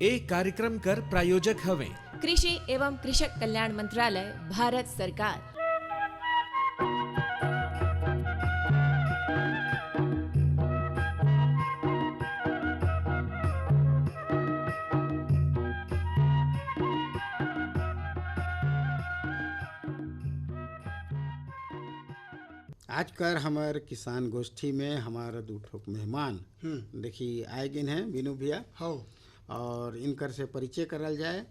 ए कार्यक्रम कर प्रायोजक हवे कृषि एवं कृषक कल्याण मंत्रालय, भारत सरकार। आज कर हमारे किसान गोष्ठी में हमारा दो ठोक मेहमान देखिए आए गिन हैं बीनू भैया हो और इनकर से परिचय करल जाए।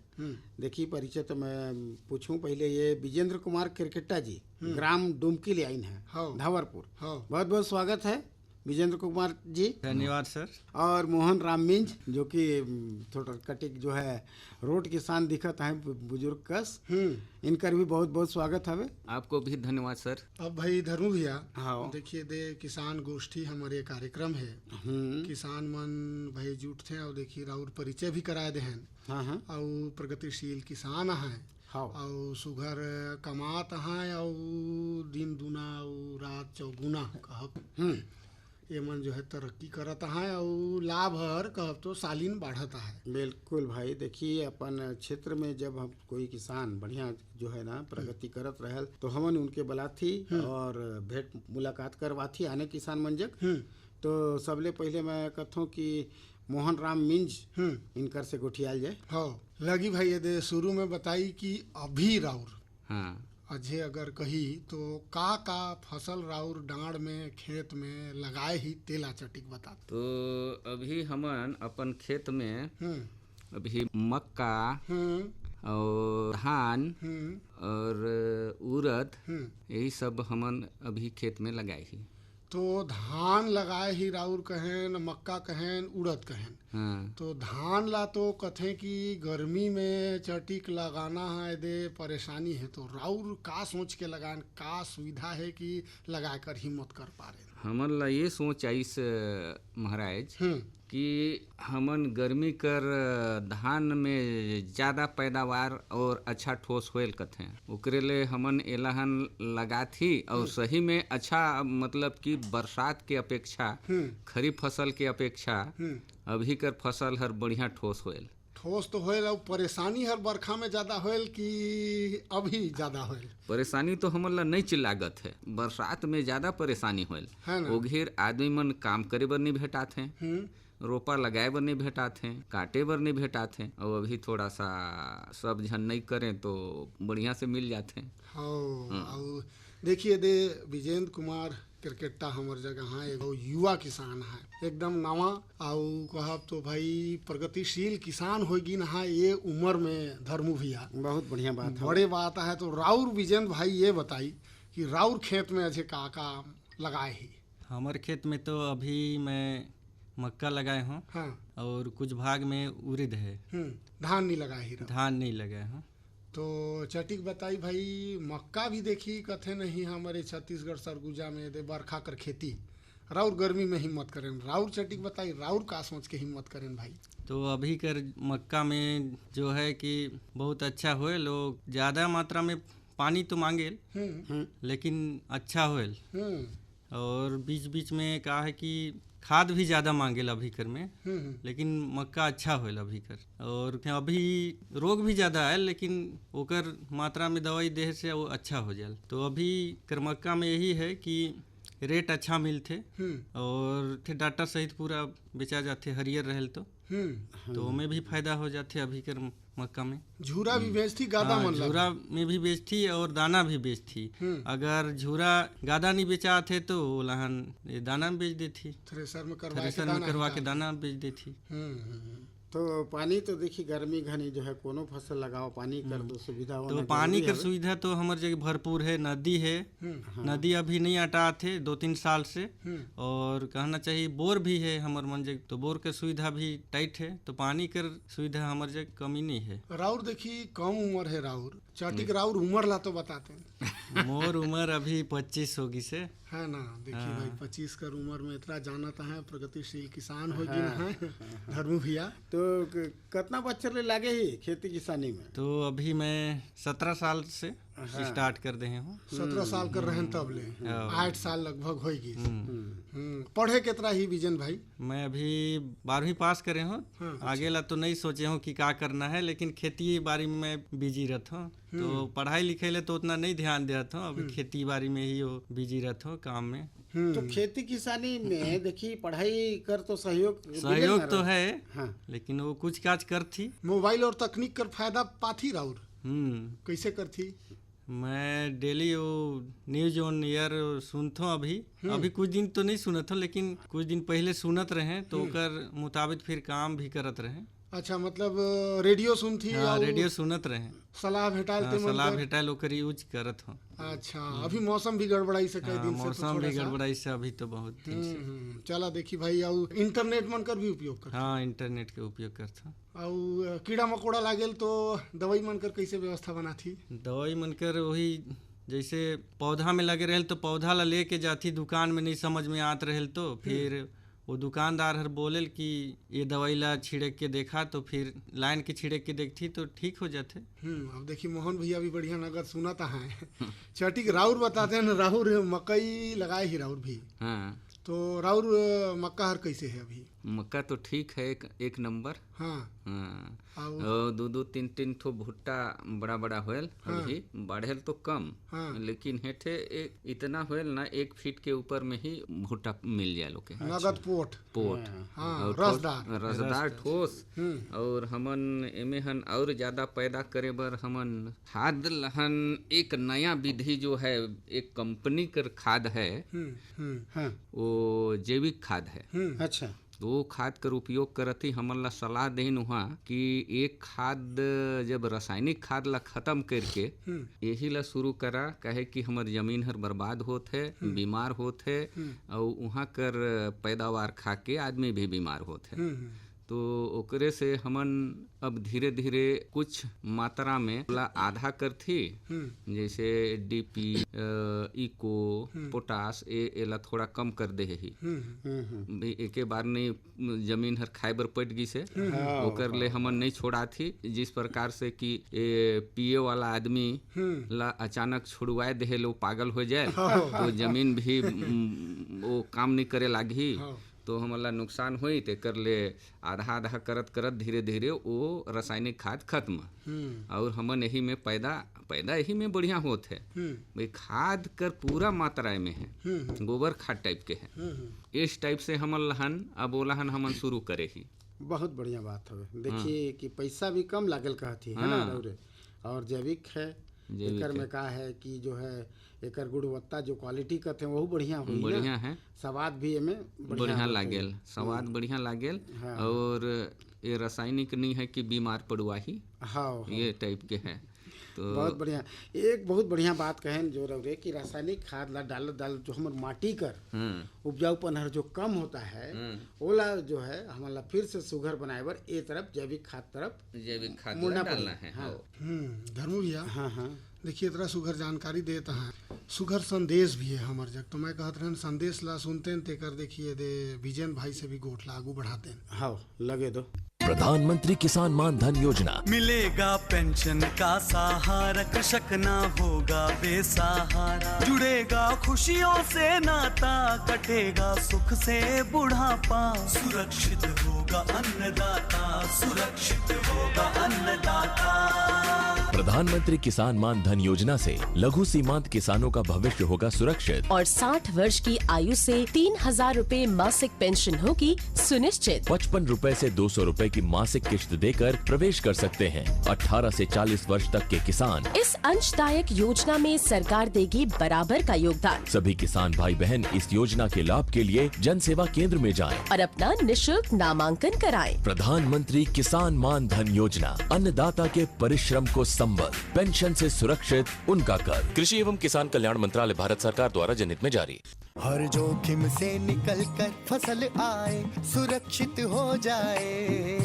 देखिए परिचय तो मैं पूछूं पहले, ये विजेंद्र कुमार क्रिकेटा जी ग्राम डुमकी ले आइन हैं हाँ। धावरपुर। हाँ। बहुत बहुत स्वागत है विजेंद्र कुमार जी। धन्यवाद सर। और मोहन राम मिंज जो कि थोड़ा कटिक जो है रोड किसान दिखत हैं बुजुर्ग कस, इनकर भी बहुत बहुत स्वागत हवे। आपको भी धन्यवाद सर। अब भाई धर्मू भैया, हाँ। देखिए दे किसान गोष्ठी हमारे कार्यक्रम है। किसान मन भाई जुट थे और देखिए राउर परिचय भी कराए दे हैं। हाँ हाँ। और प्रगतिशील किसान हैं। हाँ। और सुघर कमात हैं और दिन दुना और रात चौगुना कहब ये मन जो है तरक्की करता है और लाभ हर कहब तो सालिन बढ़ता है। बिल्कुल भाई, देखिए अपन क्षेत्र में जब हम कोई किसान बढ़िया जो है ना प्रगति करत रहल तो हमन उनके बुलाथी और भेंट मुलाकात करवाथी आने किसान मंजक। तो सबले पहले मैं कहूँ कि मोहन राम मिंज इनकर से गोठियाल जाए। हाँ लगी भाई, ये शुरू में बताई कि अभी राउर हाँ अझे अगर कही तो का फसल राउर डांड में खेत में लगाए ही तेला चटिक बता। तो अभी हमन अपन खेत में अभी मक्का और धान और उड़द यही सब हमन अभी खेत में लगाए ही। तो धान लगाए ही राउर कहें, मक्का कहें, उड़द कहें। हाँ। तो धान ला तो कथे कि गर्मी में चटिक लगाना है दे परेशानी है, तो राउर का सोच के लगान, का सुविधा है कि लगा कर हिम्मत कर पा रहे? हमन ला ये सोच आई से महाराज कि हमन गर्मी कर धान में ज़्यादा पैदावार और अच्छा ठोस होयल कथे, ओकरे ले हमन एलहन लगा थी और सही में अच्छा मतलब कि बरसात के अपेक्षा खरीफ फसल के अपेक्षा अभी कर फसल हर बढ़िया ठोस होयल। ठोस तो होयल और परेशानी हर बरखा में ज्यादा होयल कि अभी ज्यादा होयल? परेशानी तो हमन ला नहीं चिल्लागत है, बरसात में ज्यादा परेशानी होयल। ओघेर आदमी मन काम करे बर नहीं भेटात हैं, रोपा लगाए बर नहीं भेटात हैं, काटे बर नहीं भेटात हैं, और अभी थोड़ा सा सब झन नहीं करें तो बढ़िया से मिल जाते हैं। और देखिए दे विजेंद्र कुमार क्रिकेटा हमार जगह है एगो युवा किसान है एकदम नवा, और कहब तो भाई प्रगतिशील किसान होगी ना ये उम्र में। धर्मू भैया बहुत बढ़िया बात है, बड़े बात है। तो राउर विजेंद्र भाई ये बताई कि राउर खेत में अझे का लगाए ही? हमारे खेत में तो अभी मैं मक्का लगाए हूँ। हाँ। और कुछ भाग में उड़द है। धान नहीं लगाए ही? धान नहीं लगाए हैं। तो चटिक बताई भाई, मक्का भी देखी कथे नहीं हमारे छत्तीसगढ़ सरगुजा में दे बरखा कर खेती, राउर गर्मी में हिम्मत करें। राउर चटिक बताई राउर का सोच के हिम्मत करें भाई? तो अभी कर मक्का में जो है कि बहुत अच्छा होए, लोग ज़्यादा मात्रा में पानी तो मांगे लेकिन अच्छा होएल। और बीच बीच में कहा है कि खाद भी ज़्यादा मांगेल अभी कर में, लेकिन मक्का अच्छा होल अभी कर। और अभी रोग भी ज़्यादा है लेकिन ओकर मात्रा में दवाई दे से वो अच्छा हो जाए। तो अभी कर मक्का में यही है कि रेट अच्छा मिलते और थे डाटा सहित पूरा बेचा जाते हरियर रहल तो हमें भी फायदा हो जाते अभी कर मक्का में। झूरा भी बेचती, गादा मन झूरा में भी बेचती और दाना भी बेचती। अगर झूरा गादा नहीं बेचा थे तो लहन दाना बेच देती, थ्रेसर में करवा के दाना बेच देती। तो पानी तो देखिए गर्मी घनी जो है कोनो फसल लगाओ पानी कर तो सुविधा होना तो पानी की सुविधा तो हमारे जगह भरपूर है। नदी है, नदी अभी नहीं हटा थे 2-3 साल से, और कहना चाहिए बोर भी है हमारे मन जगह, तो बोर की सुविधा भी टाइट है, तो पानी कर सुविधा हमारे जगह कमी नहीं है। राउर देखी कम उम्र है राउर चटिक, राउर उम्र ला तो बताते हैं। मोर उम्र अभी 25 होगी से है ना। देखिए भाई 25 कर उम्र में इतना जानता है प्रगतिशील किसान होगी ना है धर्मू भैया। तो कितना बच्चर ले लागे ही खेती किसानी में? तो अभी मैं 17 साल से स्टार्ट कर दे हूँ। 17 साल कर रहे हैं तब ले 8 साल लगभग होगी। पढ़े कितना ही विजन भाई? मैं अभी 12वीं पास करे हूँ। हाँ, आगे ला तो नहीं सोचे हूँ कि क्या करना है, लेकिन खेती बाड़ी में मैं बिजी रहता हूँ। तो पढ़ाई लिखाई ले तो उतना नहीं ध्यान देता हूँ, अभी खेती बाड़ी में ही वो बिजी रहता हूँ काम में। तो खेती किसानी में देखिए पढ़ाई कर तो सहयोग तो है, हाँ। लेकिन वो कुछ काज कर थी। मोबाइल और तकनीक कर फायदा पाथी राउर कैसे कर थी? मैं डेली वो न्यूज ऑन एयर सुनता हूँ। अभी कुछ दिन तो नहीं सुनत हूँ, लेकिन कुछ दिन पहले सुनत रहे तो ओकर मुताबिक फिर काम भी करत रहे। अच्छा, मतलब रेडियो सुनथी? हाँ, रेडियो सुनत रहे, सलाह भेटाल ते सलाह भेटाल ओकर यूज करत हूँ। अच्छा, अभी मौसम भी गड़बड़ाई से कई दिन से, मौसम भी गड़बड़ाई से अभी तो बहुत दिन से। चला देखी भाई, और इंटरनेट मन कर भी उपयोग कर? हाँ, इंटरनेट के उपयोग करता हूँ। और कीड़ा मकोड़ा लागेल तो दवाई मन कर कैसे व्यवस्था बना थी? दवाई मन कर वही जैसे पौधा में लगे रहल तो पौधा ला लेके जाती, दुकान में नहीं समझ में आत रहल तो फिर वो दुकानदार हर बोलेल कि ये दवाई ला छिड़क के देखा, तो फिर लाइन के छिड़क के देखती तो ठीक हो जाते। अब देखिए मोहन भैया भी बढ़िया नगद सुनाता है। चटिक राउर बताते हैं, राउर मकई लगाए ही राउर भी। हाँ, तो राउर मक्का हर कैसे है अभी? मक्का तो ठीक है, एक नंबर। हाँ, हाँ, और और दो तीन ठो भुट्टा बड़ा बड़ा होयल। अभी बढ़ेल तो कम, लेकिन हेठे इतना होयल ना 1 फीट के ऊपर में ही भुट्टा मिल जाए लोग के। नगद पोट हाँ, और रसदार ठोस। और हमन एमे हन और ज्यादा पैदा करे बर हमन खाद लहन एक नया विधि जो है, एक कंपनी कर खाद है, वो जैविक खाद है। अच्छा, तो वो खाद कर उपयोग करत ही हमन ला सलाह देन वहाँ कि एक खाद जब रासायनिक खाद ला खत्म करके यही ला शुरू करा, कहे कि हमर जमीन हर बर्बाद होत है, बीमार होत है, और वहाँ कर पैदावार खा के आदमी भी बीमार होत है। तो ओकरे से हमन अब धीरे धीरे कुछ मात्रा में आधा कर थी, जैसे डीपी, इको, पोटास एला थोड़ा कम कर दे ही। एके बार नहीं जमीन हर खाए बर पट गई से ओकर ले हमन नहीं छोड़ा थी, जिस प्रकार से कि पिए वाला आदमी ला अचानक छुड़वाए दे लो पागल हो जाए तो जमीन भी वो काम नहीं करे लागी, तो हमला नुकसान हुई। ते कर ले आधा आधा करत करत धीरे धीरे वो रासायनिक खाद खत्म, और हमन यही में पैदा यही में बढ़िया होत है। भाई खाद कर पूरा मात्रा में है, गोबर खाद टाइप के है, इस टाइप से हमन लहन अब वो लहन हमन शुरू करे ही। बहुत बढ़िया बात है। देखिए कि पैसा भी कम लागल कहती है ना रउरे, और जैविक है। एकर में का है कि जो है एकर गुणवत्ता जो क्वालिटी कहते हैं वो बढ़िया है, स्वाद भी एमे बढ़िया लागेल, स्वाद बढ़िया लागेल। और ये रासायनिक नहीं है कि बीमार पड़ुआ ही। हाँ, ये टाइप के है। तो बहुत बढ़िया, एक बहुत बढ़िया बात कहें जो रउरे कि रासायनिक खाद ला डाल जो हमर माटी कर उपजाऊपन हर जो कम होता है ओला जो है हमारा फिर से सुगर बनाए बर ए तरफ जैविक खाद डालना है। धर्मू भैया, हाँ, देखिए इतना सुगर जानकारी देता है, सुगर संदेश भी है हमार जग। तो मैं कहत रहन संदेश ला सुनते हैं तेकर देखिए दे विजयन भाई से भी गोठ ला आगू बढ़ाते हैं। हाँ, लगे दो। प्रधानमंत्री किसान मान धन योजना, मिलेगा पेंशन का सहारा, कृषक ना होगा बेसहारा, जुड़ेगा खुशियों से नाता, कटेगा सुख से बुढ़ापा, सुरक्षित होगा अन्नदाता, सुरक्षित होगा अन्नदाता। प्रधानमंत्री किसान मान धन योजना से लघु सीमांत किसानों का भविष्य होगा सुरक्षित और 60 वर्ष की आयु से 3,000 रूपए मासिक पेंशन होगी सुनिश्चित। 55 रूपए से 200 रूपए की मासिक किश्त देकर प्रवेश कर सकते हैं 18 से 40 वर्ष तक के किसान। इस अंशदायक योजना में सरकार देगी बराबर का योगदान। सभी किसान भाई बहन इस योजना के लाभ के लिए जन सेवा केंद्र में जाएं और अपना निशुल्क नामांकन कराएं। प्रधानमंत्री किसान मान धन योजना, अन्नदाता के परिश्रम को संबल, पेंशन से सुरक्षित उनका कर। कृषि एवं किसान कल्याण मंत्रालय, भारत सरकार द्वारा जनहित में जारी। हर जोखिम से निकल कर फसल आए, सुरक्षित हो जाए,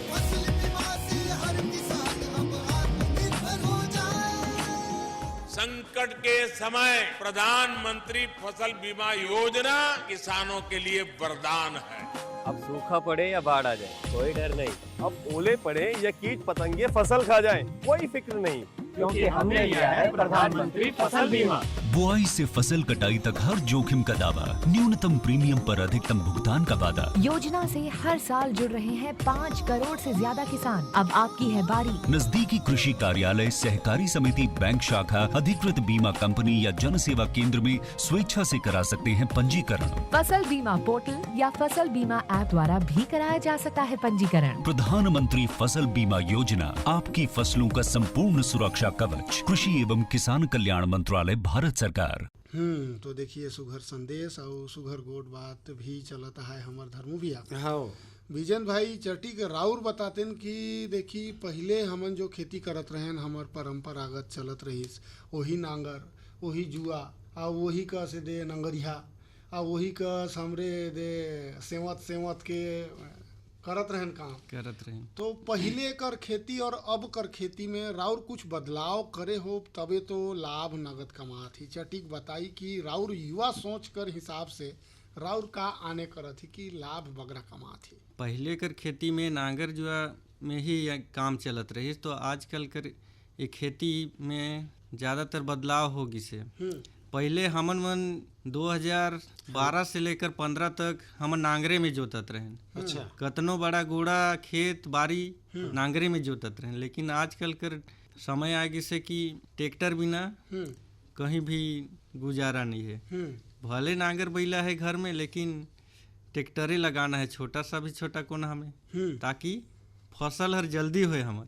फसल बीमा से हर किसान अब आत्मनिर्भर हो जाए। संकट के समय प्रधानमंत्री फसल बीमा योजना किसानों के लिए वरदान है। अब सूखा पड़े या बाढ़ आ जाए कोई डर नहीं, अब ओले पड़े या कीट पतंगे फसल खा जाए कोई फिक्र नहीं, क्योंकि हमने लिया है प्रधानमंत्री फसल बीमा। बुआई से फसल कटाई तक हर जोखिम का दावा, न्यूनतम प्रीमियम पर अधिकतम भुगतान का वादा। योजना से हर साल जुड़ रहे हैं 5 करोड़ से ज्यादा किसान। अब आपकी है बारी। नजदीकी कृषि कार्यालय, सहकारी समिति, बैंक शाखा, अधिकृत बीमा कंपनी या जन सेवा केंद्र में स्वेच्छा से करा सकते हैं पंजीकरण। फसल बीमा पोर्टल या फसल बीमा ऐप द्वारा भी कराया जा सकता है पंजीकरण। प्रधानमंत्री फसल बीमा योजना, आपकी फसलों का संपूर्ण सुरक्षा कवच। कृषि एवं किसान कल्याण मंत्रालय, भारत सरकार। तो देखिए सुघर संदेश और सुघर गोट बात भी चलता है हमार धर्मो भी आप। हाँ विजन भाई चटी के राउर बताते कि देखी पहले हमन जो खेती करत रहें हमार परंपरागत चलत रहीस, वही नांगर, वही जुआ और वही का से दे नंगरिया और वही का हमरे दे सेवत के करत रहन काम करत रहें। तो पहले कर खेती और अब कर खेती में राउर कुछ बदलाव करे हो तबे तो लाभ नगद कमा थी। चटिक बताई कि राउर युवा सोच कर हिसाब से राउर का आने करत थी कि लाभ बगरा कमा थी। पहले कर खेती में नांगर जुआ में ही काम चलत रही, तो आजकल कर ये खेती में ज़्यादातर बदलाव हो गई से। पहले हमन 2012 से लेकर 15 तक हमन नांगरे में जोतत रहें। अच्छा। कतनो बड़ा गोड़ा खेत बाड़ी नांगरे में जोतत रहें, लेकिन आजकल कर समय आगे से कि ट्रैक्टर बिना कहीं भी गुजारा नहीं है। भले नांगर बैला है घर में, लेकिन ट्रैक्टरे लगाना है, छोटा सा भी छोटा कोना हमें, ताकि फसल हर जल्दी होए हमर।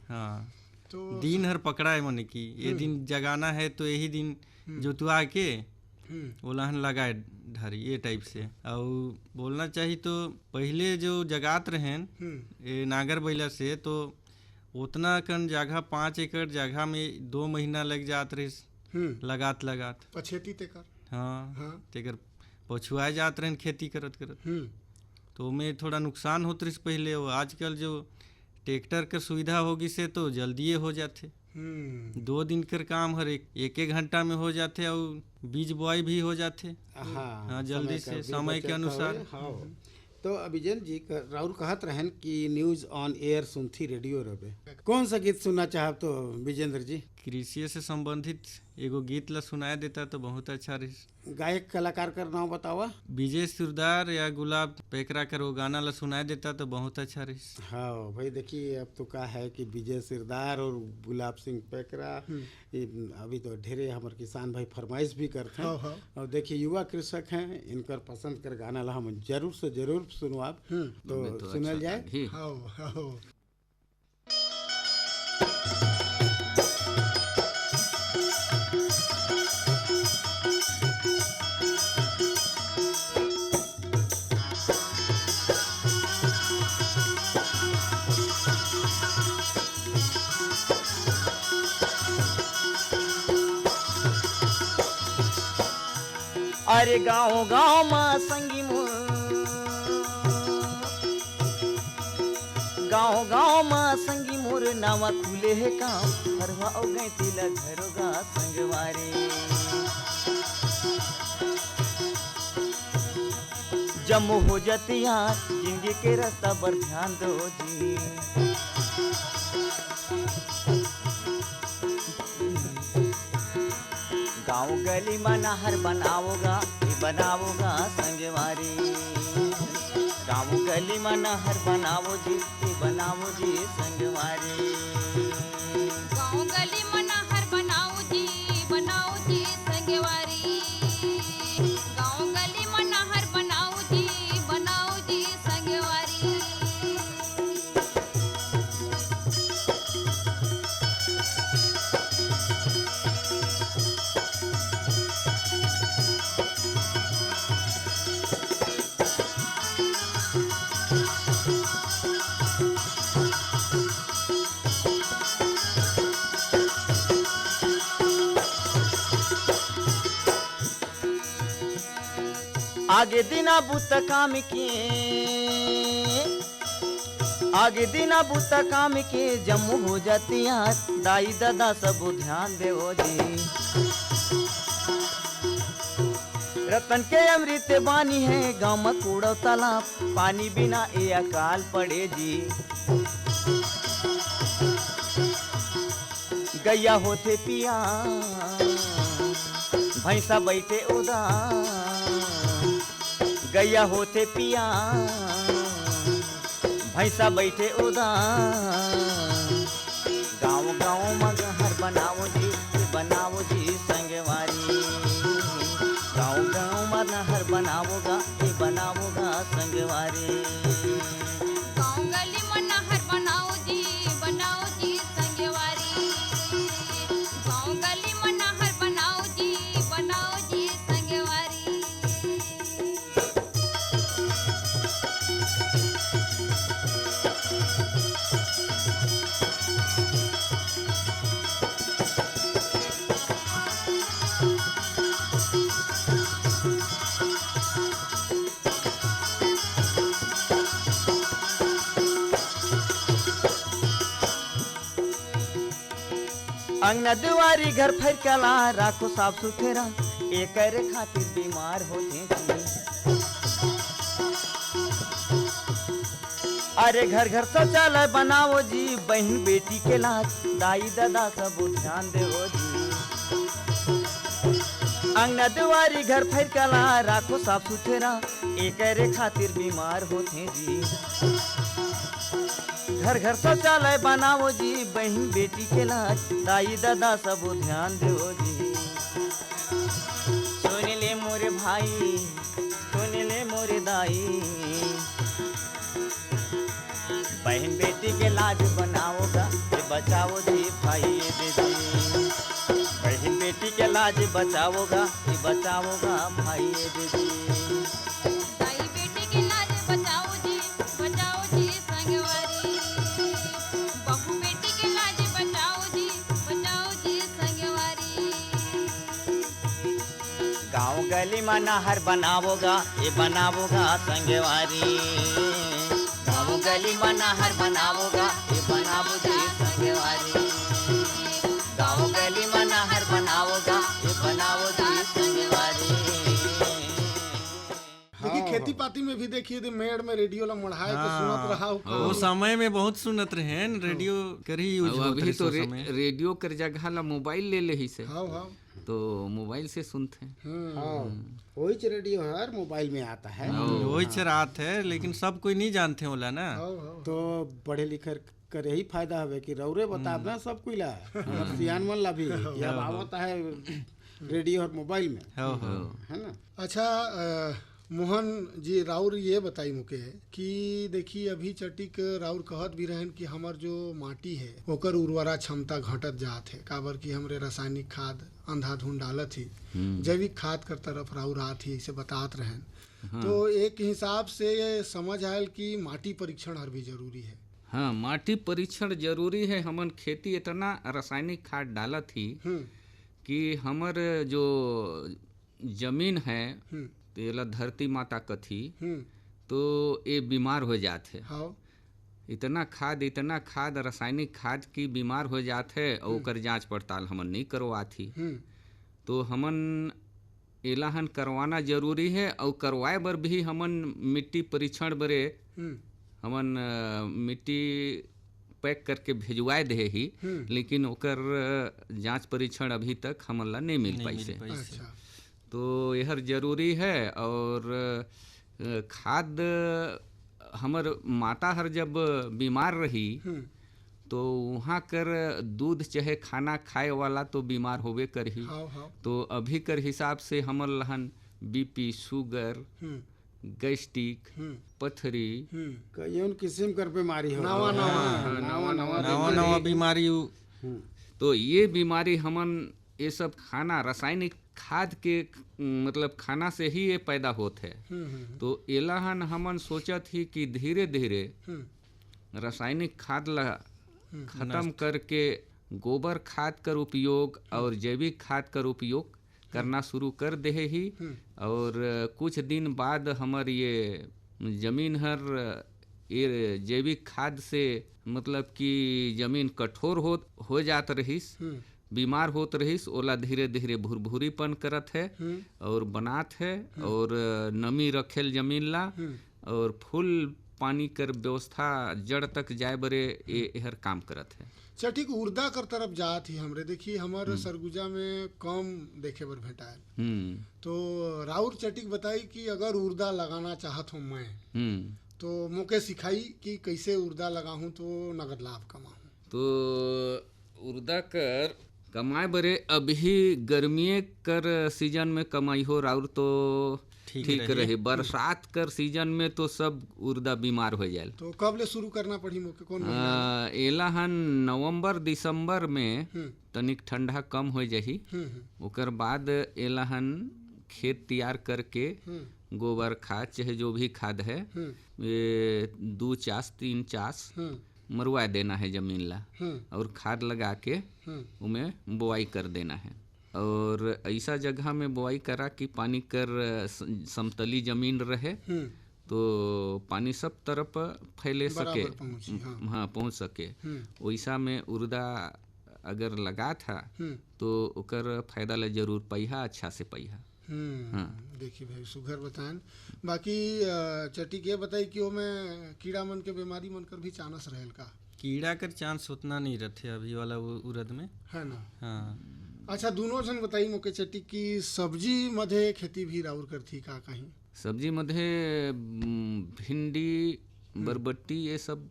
हाँ तो दिन हर पकड़ा है मने की ये दिन जगाना है तो यही दिन जोतवा के ओलाहन लगाए ढारी, ये टाइप से। और बोलना चाहिए तो पहले जो जगात रहें ये नागर बैला से, तो उतना कन जगह 5 एकड़ जगह में 2 महीना लग जात रही लगात पछेती तेकर। हाँ तेकर पछुआ जात रहे खेती करत तो में थोड़ा नुकसान होत रही पहले। आजकल जो ट्रैक्टर का सुविधा होगी से तो जल्दी हो जाते। 2 दिन कर काम हर एक घंटा में हो जाते और बीज बुआई भी हो जाते। हाँ जल्दी से समय के अनुसार। तो विजन जी राउर कहत रहन कि न्यूज ऑन एयर सुनती रेडियो रहे, कौन सा गीत सुनना चाहब तो विजेंद्र जी? कृषि से संबंधित एगो गीत ला सुनाया देता तो बहुत अच्छा रही। गायक कलाकार का नाम बतावा। विजय सिरदार या गुलाब पेकरा कर वो गाना ला सुनाया देता तो बहुत अच्छा रही। हाँ भाई देखिए अब तो क्या है कि विजय सिरदार और गुलाब सिंह पेकरा अभी तो ढेरे हमारे किसान भाई फरमाइश भी करते हैं। और देखिए युवा कृषक हैं, इनकर पसंद कर गाना ला हम जरूर से जरूर सुनवाब तो सुनल जाए। अरे गाँव में संगी मोर, गाँव में संगी मोर नावा खुले है काम, हरवा ओ गए तिला घरोगा संगवारे। जम हो जाती यार जिंदगी के रास्ता पर ध्यान दो जी। गाँव गली में नहर बनाओगा बनाओगा संगवारी। गाँव गली में नहर बनाओ जी संगवारी। गाँव गली में नहर बनाओ जी संगवारी। गाँव गली में नहर बनाओ जी संगवारी। आगे दिना बुत काम के, आगे दिना बुत काम के जम्मू हो जाती यार, दाई दादा सब ध्यान देवो जी। रतन के अमृत बानी है गाँव में कूड़ा तालाब, पानी बिना ये अकाल पड़े जी। गैया होते पिया भैंसा बैठे उदास गैया होते पिया भैंसा बैठे उदास गाँव गाँव मगहर बनाओ जी संगवारी गाँव गाँव मगहर बनाओगा संगवारी गाँव गली मनहर बनाओ जी संगवारी गाँव गली मनहर बनाओ जी संगवारी अंगना दुआरी घर फैर कला राखो साफ सुथरा एक खातिर बीमार होते अरे घर घर शौचालय बनाओ जी बहन बेटी के लाज दाई दादा सब ध्यान देवो जी अंगना दुआरी घर फैर कला राखो साफ सुथरा एक खातिर बीमार होते जी घर घर शौचालय बनाओ जी बहन बेटी के लाज दाई दादा सब ध्यान दो जी सुन ले मोरे भाई सुन ले मोरे दाई बहन बेटी के लाज बनाओगा ये बचाओ जी भाई दीदी बहन बेटी के लाज बचाओगा ये बचाओगा भाई दीदी दाई बेटी के लाज बचाओ जी संगवारी बहू बेटी के लाज बचाओ जी संगवारी गाँव गली में नहर बनाओगा ये बनाओगा संगवारी गाँव गली में नहर बनाओगा ये बनाओ जी संगवारी गाँव गली में नहर बनाओगा ये बनाओ जी संगवारी देखिए खेती पाती में भी देखिए तो मेड़ में रेडियो ला मढ़ाए के सुनत रहा वो समय में बहुत सुनत रहे रेडियो कर ही यूज होत अभी तो रेडियो कर जगह ला मोबाइल ले ले ही से हाँ तो मोबाइल से सुनते हैं वही रेडियो है मोबाइल में आता है वही रात है लेकिन सब कोई नहीं जानते होला ना तो पढ़े लिखे करे ही फायदा हवे कि रौरे बताब ना सब कोई ला सियान मन ला भी अब आवता है रेडियो और मोबाइल में है ना। अच्छा मोहन जी राउर ये बताई मुके कि देखिए अभी चटिक राउर कहत भी रहन कि हमार जो माटी है ओकर उर्वरा क्षमता घटत जात है काबर कि हमरे रासायनिक खाद अंधाधुंध डालत ही जैविक खाद कर तरफ राउर आत ही इसे बतात रहन तो एक हिसाब से ये समझ आयल कि माटी परीक्षण हर भी जरूरी है। हाँ माटी परीक्षण जरूरी है। हमन खेती इतना रासायनिक खाद डालत ही कि हमर जो जमीन है तेला धरती माता कथी तो ये बीमार हो जाते इतना खाद रासायनिक खाद की बीमार हो जाते और ओकर जांच पड़ताल हमन नहीं करवाती तो हमन एलाहन करवाना जरूरी है और करवाए बर भी हमन मिट्टी परीक्षण बरे हमन मिट्टी पैक करके भेजवाए दे ही लेकिन ओकर जांच परीक्षण अभी तक हमन ला नहीं मिल पाई से तो यह जरूरी है। और खाद हमर माता हर जब बीमार रही तो वहाँ कर दूध चाहे खाना खाए वाला तो बीमार होवे कर ही तो अभी कर हिसाब से हमर लहन बीपी शुगर गैस्ट्रिक पथरी कईयों किस्म कर बीमारी हो नवा बीमारी तो ये बीमारी हमन ये सब खाना रासायनिक खाद के मतलब खाना से ही ये पैदा होते है तो एलाहन हमन सोचत ही कि धीरे धीरे रासायनिक खाद ला खत्म करके गोबर खाद कर उपयोग और जैविक खाद कर उपयोग करना शुरू कर दे ही और कुछ दिन बाद हमार ये जमीन हर ये जैविक खाद से मतलब कि जमीन कठोर हो जात रहीस बीमार होत रहीस ओला धीरे धीरे भुरभुरीपन करत है और बनात है और नमी रखेल जमीन ला और फुल पानी कर व्यवस्था जड़ तक जाए बरे ये हर काम करत है। चटिक उर्दा कर तरफ जात ही हमरे देखिए हमारे सरगुजा में कम देखे बर भेटाएल। तो राउर चटिक बताई कि अगर उर्दा लगाना चाहत हूँ मैं तो मोके सिखाई कि कैसे उर्दा लगाऊं तो नगद लाभ कमाऊं। तो उर्दा कर कमाए बरे अभी गर्मी कर सीजन में कमाई हो राउर तो ठीक रहे। बरसात कर सीजन में तो सब उर्दा बीमार हो जाए। तो कब ले शुरू करना पड़ी मोके कौन एला हन नवंबर दिसंबर में तनिक ठंडा कम हो जाही। ओकर बाद एला हन खेत तैयार करके गोबर खाद चाहे जो भी खाद है ये 2 चास 3 चास मरवा देना है जमीन ला और खाद लगा के उमें बोआई कर देना है। और ऐसा जगह में बोआई करा कि पानी कर समतली जमीन रहे तो पानी सब तरफ फैले सके, हाँ पहुँच सके। वैसा में उर्दा अगर लगा था तो ओकर फायदा ला जरूर पैहा, अच्छा से पैहा। हाँ। देखिए भाई सुघर बताएं। बाकी चटी के बताई कि वो में कीड़ा मन के बीमारी मन कर भी चांस रहेल का? कीड़ा कर चांस उतना नहीं रहते अभी वाला वो उड़द में, है ना? हाँ। अच्छा दोनों जन बताई मोके चटी की सब्जी मधे खेती भी राउर करती का कहीं? सब्जी मधे भिंडी बरबट्टी ये सब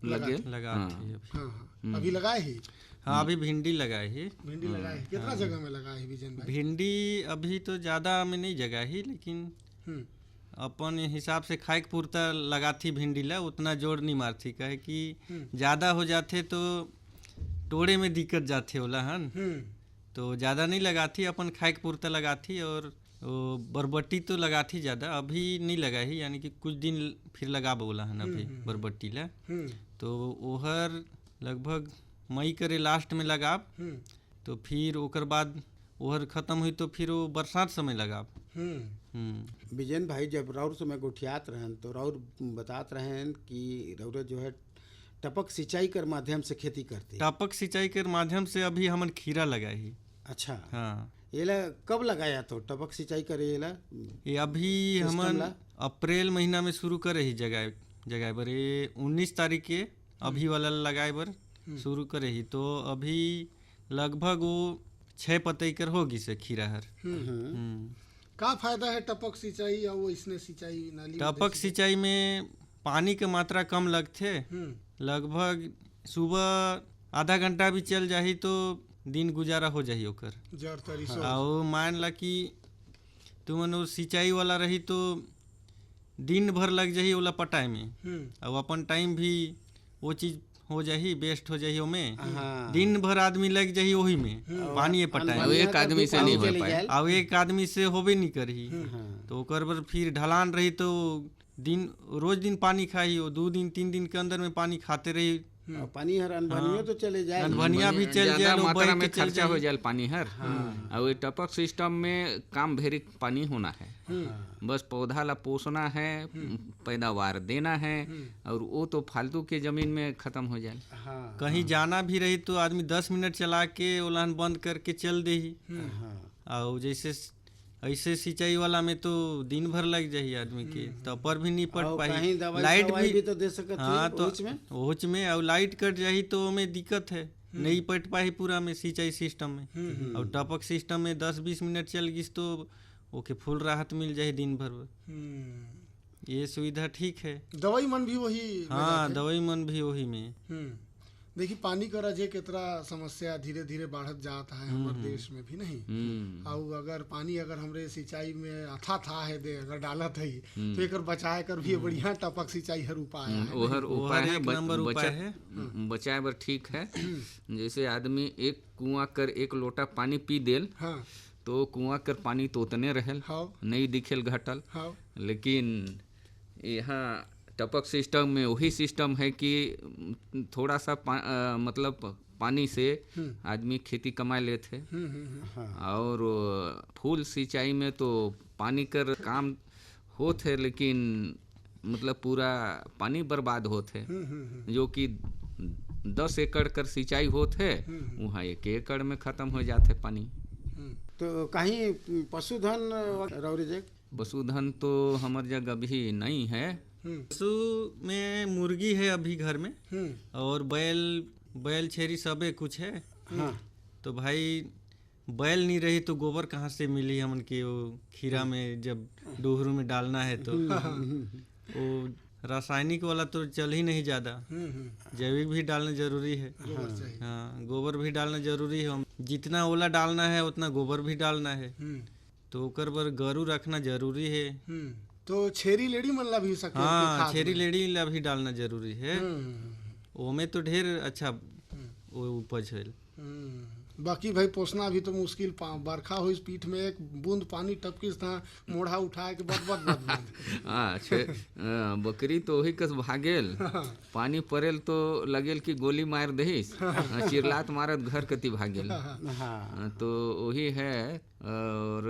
लगे लगाते हाँ। अभी लगाए ही? हाँ अभी भिंडी लगाए ही। भिंडी लगाए ही कितना जगह में लगाए ही विजन भाई? भिंडी अभी तो ज़्यादा में नहीं जगह ही, लेकिन अपन हिसाब से खाए पुरता लगाती भिंडी ला, उतना जोड़ नहीं मारती काहे कि ज़्यादा हो जाते तो टोड़े में दिक्कत जाते होला हन। तो ज़्यादा नहीं लगाती, अपन खाए पुरता लगाती। और वो बरबट्टी तो लगाती ज़्यादा, अभी नहीं लगा ही, यानी कि कुछ दिन फिर लगा बोला हन अभी बरबट्टी ला। तो ओहर लगभग मई करे लास्ट में लगाब तो फिर ओकर बाद ओहर खत्म हुई तो फिर वो बरसात समय लगाब। विजयन भाई जब राउर से मैं गोठियात रहन तो राउर बतात रहें कि राउर जो है टपक सिंचाई कर माध्यम से खेती करते। टपक सिंचाई कर माध्यम से अभी हमन खीरा लगाए ही। अच्छा हाँ। ये कब लगाया तो टपक सिंचाई करे ये अभी हमन अप्रैल महीना में शुरू करे ही जगाए बर 19 तारीख के अभी वाला लगाए बर शुरू करे ही। तो अभी लगभग वो 6 पतई कर होगी से खीरा हर। का फायदा है टपक सिंचाई और इसने सिंचाई नाली? टपक सिंचाई में पानी के मात्रा कम लगते, लगभग सुबह आधा घंटा भी चल जाही तो दिन गुजारा हो जाही ओकर। और मान ला कि तुमन सिंचाई वाला रही तो दिन भर लग जाही ओला पटाए में, और अपन टाइम भी वो चीज हो जाही वेस्ट हो जाही ओमें। दिन भर आदमी लग जाही वही में पानी पटाए, एक आदमी से नहीं हो पाए, अब एक आदमी से होबे नहीं करही। तो ओकर बर फिर ढलान रही तो रोज दिन पानी खाई, 2 दिन 3 दिन के अंदर में पानी खाते रही। पानी हर अनभनिया तो चले जाए, अनभनिया भी चल जाए, मात्रा में खर्चा हो जाए पानी हर। और ये टपक सिस्टम में काम भेरी पानी होना है, बस पौधा ला पोसना है, पैदावार देना है, और वो तो फालतू के जमीन में खत्म हो जाए। कहीं जाना भी रही तो आदमी 10 मिनट चला के उलान बंद करके चल दे ही। और जैसे ऐसे सिंचाई वाला में तो दिन भर लग जाही आदमी के, तो पर भी नहीं पट पाई। लाइट भी तो दे सकत है। हाँ तो ओच में और लाइट कट जाही तो में दिक्कत है, नहीं पट पाई पूरा में सिंचाई सिस्टम में। और टपक सिस्टम में 10-20 मिनट चल गिस तो ओके फुल राहत मिल जाए दिन भर। ये सुविधा ठीक है। दवाई मन भी वही? हाँ दवाई मन भी वही में। देखिए पानी का रजे कितना समस्या धीरे धीरे बढ़त जाता है हमारे देश में भी नहीं। और अगर पानी अगर हमरे सिंचाई में अथा था है दे अगर डालत है तो एक बचाए कर भी बढ़िया टपक सिंचाई हर उपाय है। ओहर उपाय है, बचाए बर ठीक है। जैसे आदमी एक कुआं कर 1 लोटा पानी पी देल तो कुआं कर पानी तो उतने रहल, नहीं दिखेल घटल। लेकिन यहाँ टपक सिस्टम में वही सिस्टम है कि थोड़ा सा मतलब पानी से आदमी खेती कमा लेते। और फूल सिंचाई में तो पानी कर काम होते लेकिन मतलब पूरा पानी बर्बाद होते। जो कि 10 एकड़ कर सिंचाई होते वहाँ 1 एकड़ में खत्म हो जाते पानी। तो कहीं पशुधन पशुधन तो हमारे जगह अभी नहीं है। पशु में मुर्गी है अभी घर में, और बैल बैल छेरी सबे कुछ है। हाँ। तो भाई बैल नहीं रही तो गोबर कहाँ से मिली हमन के, वो खीरा में जब डोहरू में डालना है तो वो रासायनिक वाला तो चल ही नहीं ज़्यादा, जैविक भी डालना जरूरी है। हाँ, गोबर भी डालना जरूरी है। जितना ओला डालना है उतना गोबर भी डालना है, तो ओकर बर गरू रखना जरूरी है। तो छेरी लेडी मन ला भी सके। हाँ, छेरी लेडी ला भी डालना जरूरी है। ओमे तो ढेर अच्छा वो उपज है। बाकी भाई पोसना भी तो मुश्किल, बरखा हो इस पीठ में एक बूंद पानी टपकिस था मोढ़ा उठा के बद बकरी तो वही कस भागेल, पानी पड़ेल तो लगेल कि गोली मार दहिस, चिरलात मारत घर कति भागेल। तो वही है। और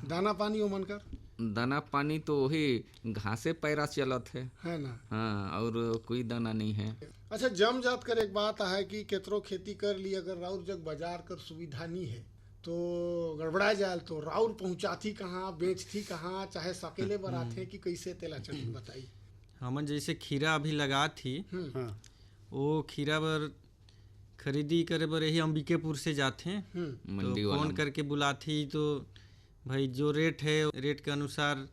दाना पानी ओ मन कर दाना पानी तो वही घासे पैरा चलत है ना। हाँ, और कोई दाना नहीं है। अच्छा, जम जात कर एक बात है कि केतरो खेती कर ली, अगर राउर जग बाजार कर सुविधा नहीं है तो गड़बड़ा जाए तो राउर पहुंचाती कहाँ, बेचती कहाँ, चाहे सकेले बराते कि कैसे तेला चली बताई। हमन जैसे खीरा अभी लगा थी, वो खीरा बर खरीदी करे बर यही अंबिकेपुर से जाते हैं, तो फोन करके बुलाती तो भाई जो रेट है रेट के अनुसार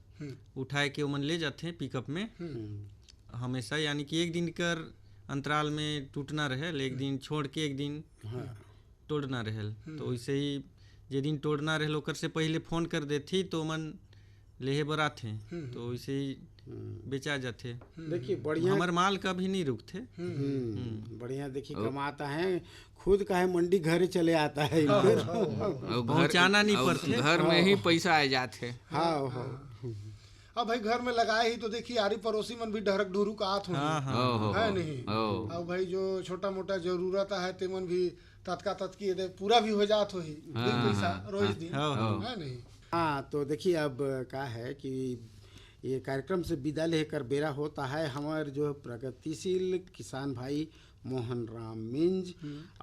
उठाए के मन ले जाते हैं पिकअप में हमेशा, यानी कि एक दिन कर अंतराल में टूटना रहे, एक दिन छोड़ के एक दिन तोड़ना रहे। तो वैसे ही जे दिन तोड़ना रहे ओकर से पहले फोन कर देती तो मन लेहे बर आथे, तो वैसे ही बेचा जाते। देखिए बढ़िया, हमार माल कभी नहीं रुकते। बढ़िया देखिए कमाता है, खुद का है मंडी घरे चले आता है, पहुंचाना नहीं पड़ते, घर में ही पैसा आ जाते। हाँ। अब भाई घर में लगाए ही तो देखिए आरी पड़ोसी मन भी डहरक ढूरू का आत है नहीं। अब भाई जो छोटा मोटा जरूरत है ते मन भी तत्का तत्की पूरा भी हो जात हो ही पैसा रोज दिन है नहीं। हाँ, तो देखिए अब क्या है कि ये कार्यक्रम से विदा लेकर बेरा होता है। हमारे जो प्रगतिशील किसान भाई मोहन राम मिंज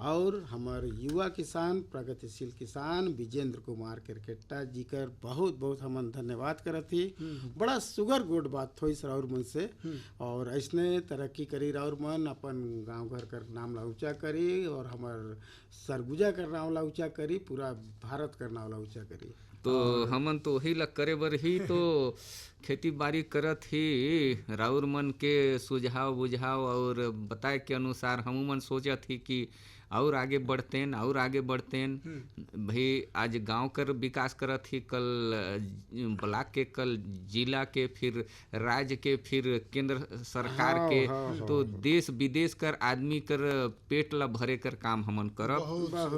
और हमारे युवा किसान प्रगतिशील किसान विजेंद्र कुमार क्रिकेटा जी कर बहुत बहुत हम धन्यवाद करत ही। बड़ा सुगर गुड बात थोड़ी राउर मन से, और ऐसने तरक्की करी राउर मन, अपन गांव घर कर नाम ला ऊंचा करी और हमार सरगुजा कर नाम ला ऊंचा करी, पूरा भारत कर नाम ला ऊंचा करी। तो हमन तो वही लग करे बर ही तो खेती बाड़ी करत ही, राउर मन के सुझाव बुझाव और बताए के अनुसार हम मन सोचत ही कि और आगे बढ़तेन और आगे बढ़तेन। भाई आज गांव कर विकास करत ही, कल ब्लॉक के, कल जिला के, फिर राज्य के, फिर केंद्र सरकार के, तो देश विदेश कर आदमी कर पेट ला भरे कर काम हमन करब।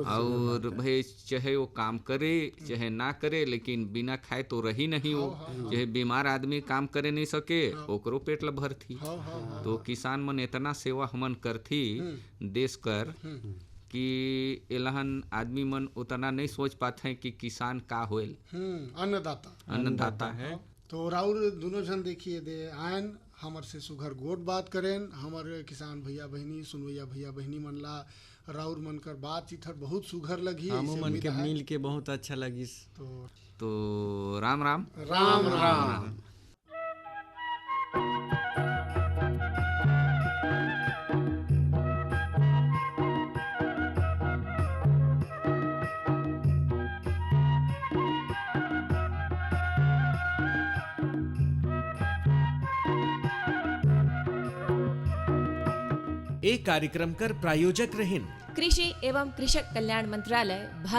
और भाई चाहे वो काम करे चाहे ना करे, लेकिन बिना खाए तो रही नहीं हो। चाहे बीमार आदमी काम करे नहीं सके ओकरो पेट ला भरथी। तो किसान मन इतना सेवा हमन करथी देश कर कि एलहन आदमी मन उतना नहीं सोच पाते हैं कि किसान का होएल। अन्नदाता है। तो राउर दोनों जन देखिए दे आयन हमर से सुघर गोट बात करें, हमारे किसान भैया बहनी सुनवैया भैया बहनी मन ला राउर मन कर बातचीत हर बहुत सुघर लगी, हम मन के मिल के बहुत अच्छा लगी। तो राम राम राम राम। एक कार्यक्रम कर प्रायोजक रहें कृषि एवं कृषक कल्याण मंत्रालय भारत